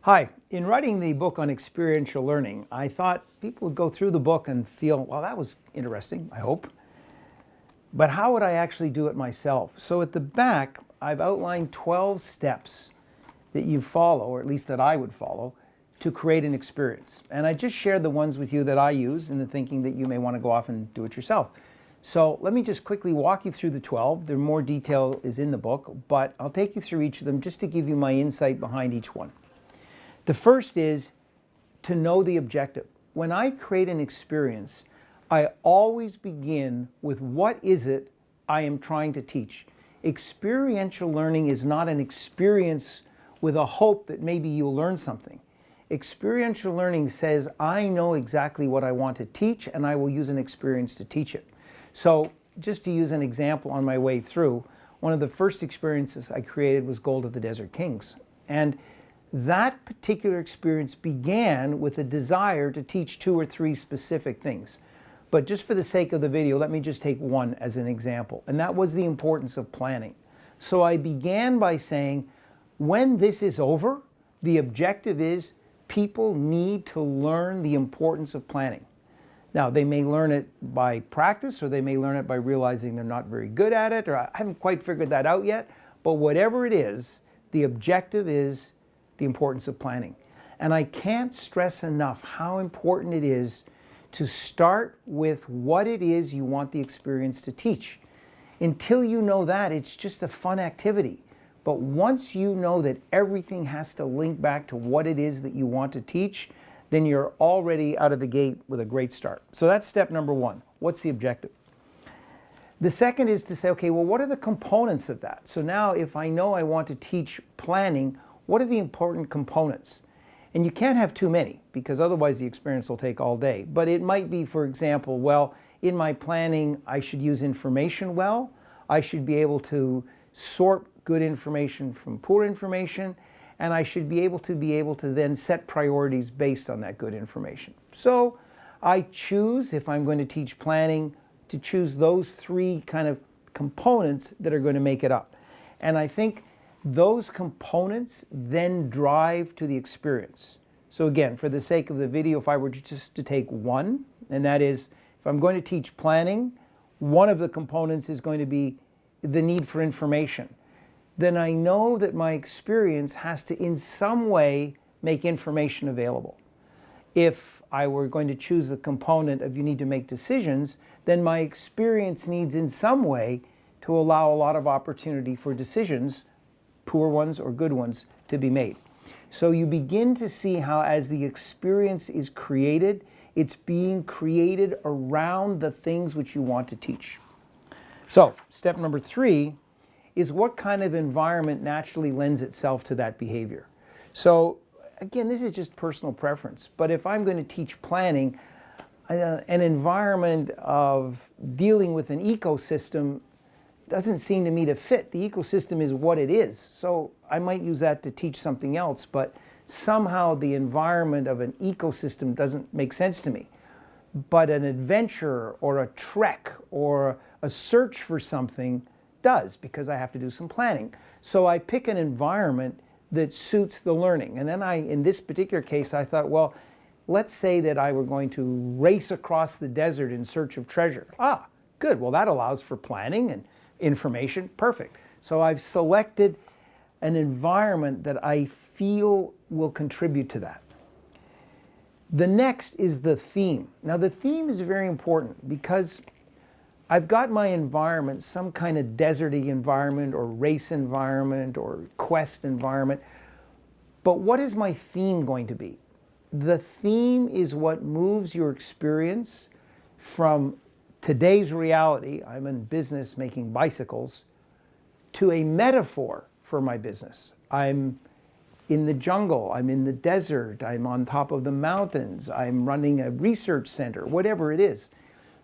Hi, in writing the book on experiential learning, I thought people would go through the book and feel, well, that was interesting, I hope. But how would I actually do it myself? So at the back, I've outlined 12 steps that you follow, or at least that I would follow, to create an experience. And I just shared the ones with you that I use in the thinking that you may want to go off and do it yourself. So let me just quickly walk you through the 12. There more detail is in the book, but I'll take you through each of them just to give you my insight behind each one. The first is to know the objective. When I create an experience, I always begin with what is it I am trying to teach. Experiential learning is not an experience with a hope that maybe you'll learn something. Experiential learning says, I know exactly what I want to teach and I will use an experience to teach it. So just to use an example on my way through, one of the first experiences I created was Gold of the Desert Kings. And that particular experience began with a desire to teach 2 or 3 specific things. But just for the sake of the video, let me just take one as an example, and that was the importance of planning. So I began by saying, when this is over, the objective is people need to learn the importance of planning. Now, they may learn it by practice, or they may learn it by realizing they're not very good at it, or I haven't quite figured that out yet, but whatever it is, the objective is the importance of planning. And I can't stress enough how important it is to start with what it is you want the experience to teach. Until you know that, it's just a fun activity. But once you know that everything has to link back to what it is that you want to teach, then you're already out of the gate with a great start. So that's step number 1. What's the objective? The second is to say, okay, well, what are the components of that? So now if I know I want to teach planning, what are the important components? And you can't have too many, because otherwise the experience will take all day. But it might be, for example, well, in my planning, I should use information well. I should be able to sort good information from poor information, and I should be able to then set priorities based on that good information. So I choose, if I'm going to teach planning, to choose those 3 kind of components that are going to make it up. And I think those components then drive to the experience. So again, for the sake of the video, if I were just to take one, and that is, if I'm going to teach planning, one of the components is going to be the need for information. Then I know that my experience has to, in some way, make information available. If I were going to choose the component of you need to make decisions, then my experience needs, in some way, to allow a lot of opportunity for decisions, poor ones or good ones, to be made. So you begin to see how, as the experience is created, it's being created around the things which you want to teach. So step number 3 is what kind of environment naturally lends itself to that behavior. So again, this is just personal preference, but if I'm going to teach planning, an environment of dealing with an ecosystem doesn't seem to me to fit. The ecosystem is what it is. So I might use that to teach something else, but somehow the environment of an ecosystem doesn't make sense to me. But an adventure or a trek or a search for something does, because I have to do some planning. So I pick an environment that suits the learning. And then in this particular case, I thought, well, let's say that I were going to race across the desert in search of treasure. Ah, good. Well, that allows for planning and information. Perfect. So I've selected an environment that I feel will contribute to that. The next is the theme. Now, the theme is very important because I've got my environment, some kind of deserty environment or race environment or quest environment. But what is my theme going to be? The theme is what moves your experience from today's reality, I'm in business making bicycles, to a metaphor for my business. I'm in the jungle, I'm in the desert, I'm on top of the mountains, I'm running a research center, whatever it is.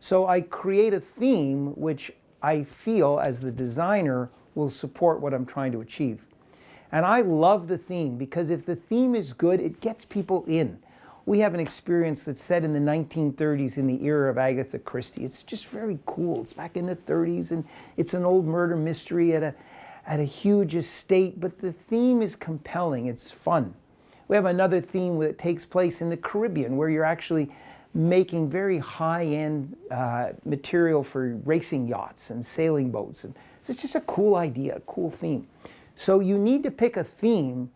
So I create a theme which I feel, as the designer, will support what I'm trying to achieve. And I love the theme, because if the theme is good, it gets people in. We have an experience that's set in the 1930s, in the era of Agatha Christie. It's just very cool. It's back in the 30s, and it's an old murder mystery at a huge estate, but the theme is compelling. It's fun. We have another theme that takes place in the Caribbean, where you're actually making very high-end material for racing yachts and sailing boats. And so it's just a cool idea, a cool theme. So you need to pick a theme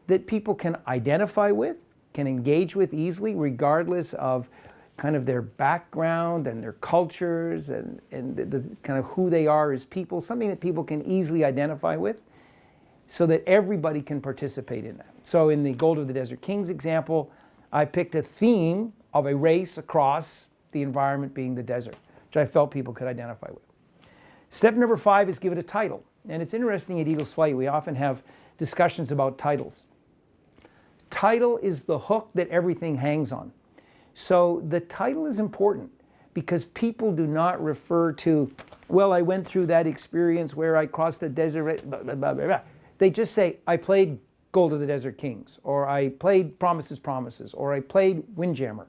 that people can identify with, can engage with easily, regardless of kind of their background and their cultures and the kind of who they are as people, something that people can easily identify with so that everybody can participate in that. So in the Gold of the Desert Kings example, I picked a theme of a race across the environment being the desert, which I felt people could identify with. Step number 5 is give it a title. And it's interesting at Eagle's Flight, we often have discussions about titles. Title is the hook that everything hangs on. So the title is important because people do not refer to, well, I went through that experience where I crossed the desert, blah, blah, blah, blah, blah. They just say, I played Gold of the Desert Kings, or I played Promises, Promises, or I played Windjammer.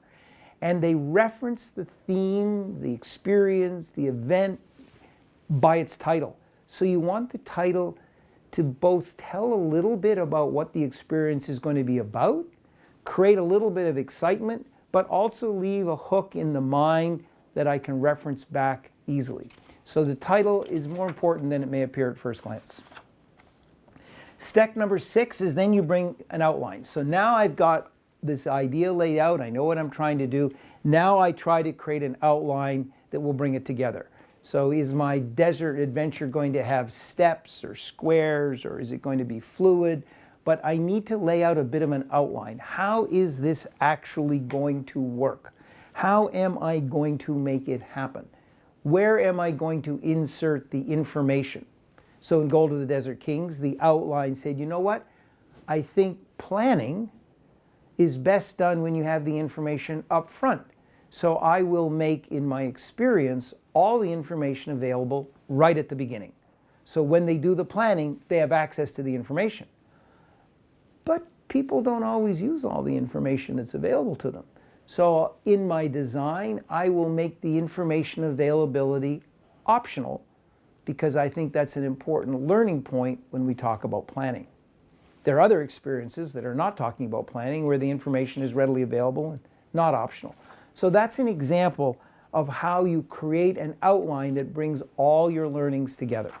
And they reference the theme, the experience, the event by its title. So you want the title to both tell a little bit about what the experience is going to be about, create a little bit of excitement, but also leave a hook in the mind that I can reference back easily. So the title is more important than it may appear at first glance. Step number 6 is then you bring an outline. So now I've got this idea laid out, I know what I'm trying to do. Now I try to create an outline that will bring it together. So is my desert adventure going to have steps or squares, or is it going to be fluid? But I need to lay out a bit of an outline. How is this actually going to work? How am I going to make it happen? Where am I going to insert the information? So in Gold of the Desert Kings, the outline said, you know what? I think planning is best done when you have the information up front. So I will make, in my experience, all the information available right at the beginning. So when they do the planning, they have access to the information. But people don't always use all the information that's available to them. So in my design, I will make the information availability optional because I think that's an important learning point when we talk about planning. There are other experiences that are not talking about planning where the information is readily available and not optional. So that's an example of how you create an outline that brings all your learnings together.